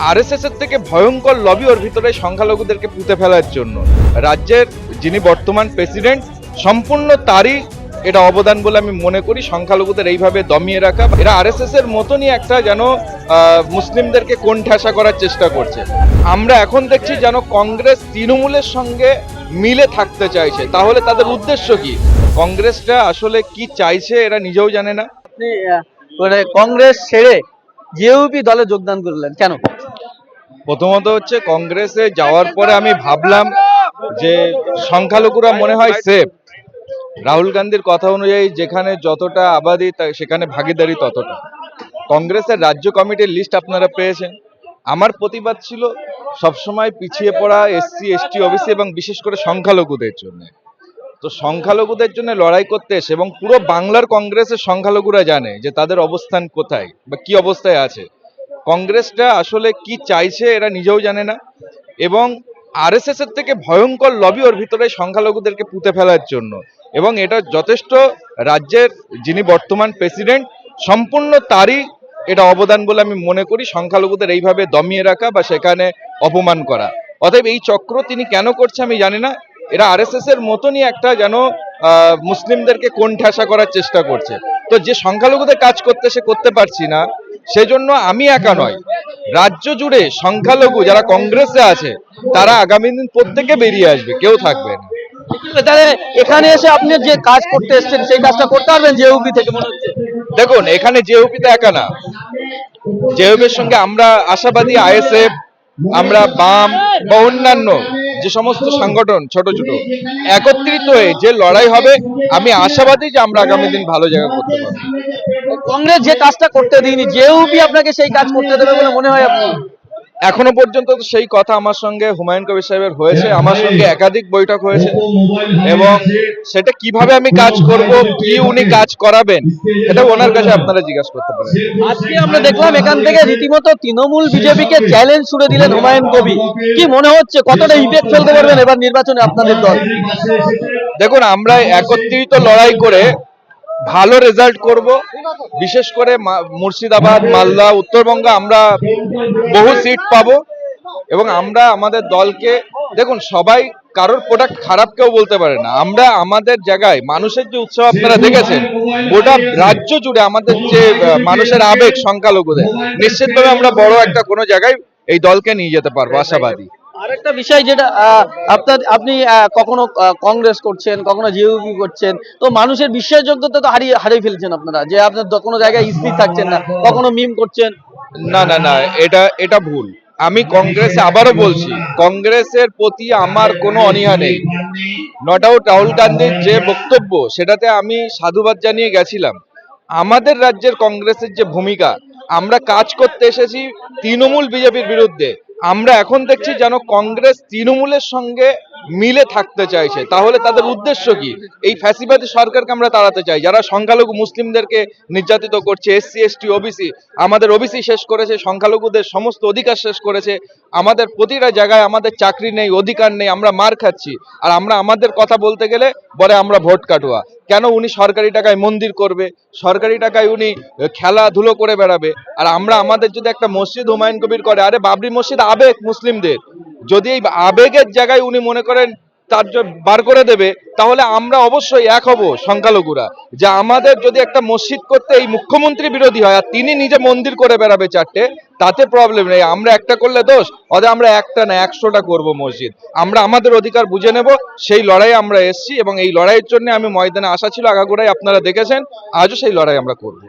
RSS এর থেকে ভয়ঙ্কর লবি ওর ভিতরে সংখ্যালঘুদেরকে পুঁতে ফেলার জন্য। রাজ্যের যিনি বর্তমান প্রেসিডেন্ট, সম্পূর্ণ তারই এটা অবদান বলে আমি মনে করি। সংখ্যালঘুদের এইভাবে দমিয়ে রাখা, এরা আরএসএস এর মতনই একটা যেন মুসলিমদেরকে কোণঠাসা করার চেষ্টা করছে। আমরা এখন দেখছি যেন কংগ্রেস তৃণমূলের সঙ্গে মিলে থাকতে চাইছে, তাহলে তাদের উদ্দেশ্য কি? কংগ্রেসটা আসলে কি চাইছে এরা নিজেও জানে না। আপনি মানে কংগ্রেস ছেড়ে জেইউপি দলে যোগদান করলেন কেন? প্রথমত হচ্ছে কংগ্রেসে যাওয়ার পরে আমি ভাবলাম যে সংখ্যালঘুরা মনে হয় সেফ। রাহুল গান্ধীর কথা অনুযায়ী যেখানে যতটা আবাদি সেখানে ভাগিদারি ততটা। কংগ্রেসের রাজ্য কমিটির লিস্ট আপনারা পেয়েছেন। আমার প্রতিবাদ ছিল সবসময় পিছিয়ে পড়া এসসি এসটি ওবিসি এবং বিশেষ করে সংখ্যালঘুদের জন্য। তো সংখ্যালঘুদের জন্য লড়াই করতে এসে, এবং পুরো বাংলার কংগ্রেসের সংখ্যালঘুরা জানে যে তাদের অবস্থান কোথায় বা কি অবস্থায় আছে। কংগ্রেসটা আসলে কি চাইছে এরা নিজেও জানে না, এবং আরএসএস এর থেকে ভয়ঙ্কর লবি ওর ভিতরে সংখ্যালঘুদেরকে পুঁতে ফেলার জন্য। এবং এটা যথেষ্ট রাজ্যের যিনি বর্তমান প্রেসিডেন্ট, সম্পূর্ণ তারই এটা অবদান বলে আমি মনে করি, সংখ্যালঘুদের এইভাবে দমিয়ে রাখা বা সেখানে অপমান করা। অতএব এই চক্র তিনি কেন করছে আমি জানি না। এরা আরএসএস এর মতনই একটা যেন মুসলিমদেরকে কোণঠাসা করার চেষ্টা করছে। তো যে সংখ্যালঘুদের কাজ করতে সে করতে পারছি না, সেজন্য আমি একা নয়, রাজ্য জুড়ে সংখ্যালঘু যারা কংগ্রেসে আছে তারা আগামী দিন প্রত্যেকে বেরিয়ে আসবে, কেউ থাকবে না। তাহলে এখানে এসে আপনি যে কাজ করতে এসেছেন সেই কাজটা করতে পারবেন জেইউপি থেকে মনে হচ্ছে? দেখুন, এখানে জেইউপিতে একা না, জেইউপির সঙ্গে আমরা আশাবাদী আইএসএফ, আমরা বাম বা অন্যান্য যে সমস্ত সংগঠন ছোট ছোট একত্রিত হয়ে যে লড়াই হবে, আমি আশাবাদী যে আমরা আগামী দিন ভালো জায়গা করতে পারবো। কংগ্রেস যে কাজটা করতে দিইনি জেইউপি আপনাকে সেই কাজ করতে দেবে বলে মনে হয় আপনি? এখনো পর্যন্ত তো সেই কথা আমার সঙ্গে হুমায়ুন কবির সাহেবের হয়েছে, আমার সঙ্গে একাধিক বৈঠক হয়েছে, এবং সেটা কিভাবে আমি কাজ করব, কি উনি কাজ করাবেন, এটা ওনার কাছে আপনারা জিজ্ঞাসা করতে পারেন। আজকে আমরা দেখলাম এখান থেকে রীতিমতো তৃণমূল বিজেপিকে চ্যালেঞ্জ ছুড়ে দিলেন হুমায়ুন কবির। কি মনে হচ্ছে কতটা ইফেক্ট ফেলতে পারবেন এবার নির্বাচনে আপনাদের দল? দেখুন, আমরা একত্রিত লড়াই করে ভালো রেজাল্ট করব। বিশেষ করে মুর্শিদাবাদ, মালদা, উত্তরবঙ্গ আমরা বহু সিট পাবো, এবং আমরা আমাদের দলকে, দেখুন সবাই কারোর প্রোডাক্ট খারাপ কেউ বলতে পারে না। আমরা আমাদের জায়গায় মানুষের যে উৎসাহ আপনারা দেখেছেন, গোটা রাজ্য জুড়ে আমাদের যে মানুষের আবেগ সংখ্যালঘুদের, নিশ্চিতভাবে আমরা বড় একটা কোনো জায়গায় এই দলকে নিয়ে যেতে পারবো, আশাবাদী। আরেকটা বিষয় যেটা আপনি কখনো কংগ্রেস করছেন, কখনো জেইউপি করছেন, তো মানুষের বিশ্বাসযোগ্যতা তো হারিয়ে ফেলছেন আপনারা, যে আপনার কোনো জায়গায় স্থির থাকছেন না, কখনো মিম করছেন। না না না, এটা ভুল। আমি কংগ্রেসে আবারও বলছি, কংগ্রেসের প্রতি আমার কোনো অনীহা নেই। নো ডাউট রাহুল গান্ধীর যে বক্তব্য, সেটাতে আমি সাধুবাদ জানিয়ে গেছিলাম। আমাদের রাজ্যের কংগ্রেসের যে ভূমিকা, আমরা কাজ করতে এসেছি তৃণমূল বিজেপির বিরুদ্ধে। আমরা এখন দেখছি যেন কংগ্রেস তৃণমূলের সঙ্গে মিলে থাকতে চাইছে, তাহলে তাদের উদ্দেশ্য কি? এই ফ্যাসিবাদী সরকারকে আমরা তাড়াতে চাই, যারা সংখ্যালঘু মুসলিমদেরকে নির্যাতিত করছে, এসসি এসটি ওবিসি, আমাদের ওবিসি শেষ করেছে, সংখ্যালঘুদের সমস্ত অধিকার শেষ করেছে। আমাদের প্রতিটা জায়গায় আমাদের চাকরি নেই, অধিকার নেই, আমরা মার খাচ্ছি। আর আমরা আমাদের কথা বলতে গেলে বলে আমরা ভোট কাটুয়া। কেন? উনি সরকারি টাকায় মন্দির করবে, সরকারি টাকায় উনি খেলাধুলো করে বেড়াবে। আর আমরা আমাদের যদি একটা মসজিদ হুমায়ুন কবির করে, আরে বাবরি মসজিদ আবেগ মুসলিমদের, যদি এই আবেগের জায়গায় উনি মনে করেন তার বার করে দেবে, তাহলে আমরা অবশ্যই এক হব সংখ্যালঘুরা। যে আমাদের যদি একটা মসজিদ করতে এই মুখ্যমন্ত্রী বিরোধী হয়, আর তিনি নিজে মন্দির করে বেড়াবে চারটে, তাতে প্রবলেম নেই। আমরা একটা করলে দোষ, অথবা আমরা একটা না 100টা করব মসজিদ। আমরা আমাদের অধিকার বুঝে নেব, সেই লড়াই আমরা এসছি, এবং এই লড়াইয়ের জন্য আমি ময়দানে আসা ছিল আগাগোড়াই, আপনারা দেখেছেন। আজও সেই লড়াই আমরা করব।